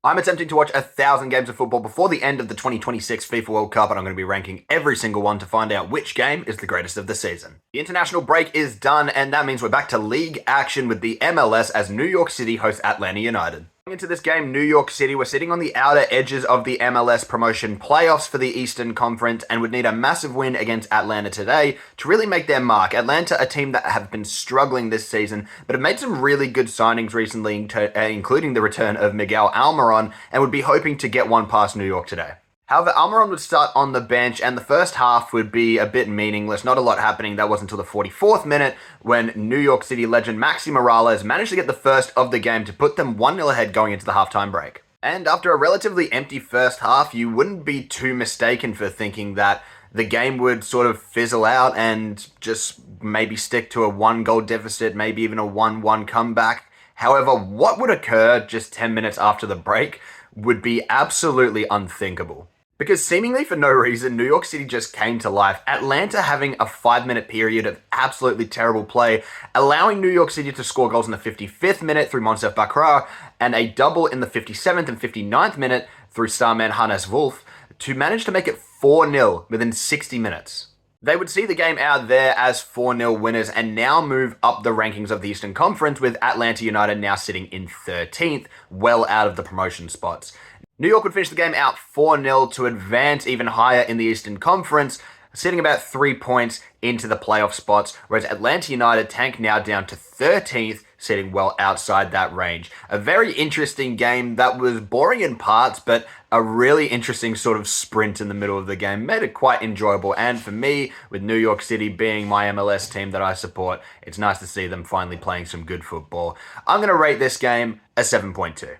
I'm attempting to watch 1,000 games of football before the end of the 2026 FIFA World Cup, and I'm going to be ranking every single one to find out which game is the greatest of the season. The international break is done, and that means we're back to league action with the MLS as New York City hosts Atlanta United. Going into this game, New York City were sitting on the outer edges of the MLS promotion playoffs for the Eastern Conference and would need a massive win against Atlanta today to really make their mark. Atlanta, a team that have been struggling this season, but have made some really good signings recently, including the return of Miguel Almiron, and would be hoping to get one past New York today. However, Almiron would start on the bench, and the first half would be a bit meaningless. Not a lot happening. That wasn't until the 44th minute when New York City legend Maxi Morales managed to get the first of the game to put them 1-0 ahead going into the halftime break. And after a relatively empty first half, you wouldn't be too mistaken for thinking that the game would sort of fizzle out and just maybe stick to a one-goal deficit, maybe even a 1-1 comeback. However, what would occur just 10 minutes after the break would be absolutely unthinkable. Because seemingly for no reason, New York City just came to life. Atlanta having a 5-minute period of absolutely terrible play, allowing New York City to score goals in the 55th minute through Monsef Bakra, and a double in the 57th and 59th minute through starman Hannes Wolf, to manage to make it 4-0 within 60 minutes. They would see the game out there as 4-0 winners and now move up the rankings of the Eastern Conference, with Atlanta United now sitting in 13th, well out of the promotion spots. New York would finish the game out 4-0 to advance even higher in the Eastern Conference, sitting about 3 points into the playoff spots, whereas Atlanta United tank now down to 13th, sitting well outside that range. A very interesting game that was boring in parts, but a really interesting sort of sprint in the middle of the game made it quite enjoyable. And for me, with New York City being my MLS team that I support, it's nice to see them finally playing some good football. I'm going to rate this game a 7.2.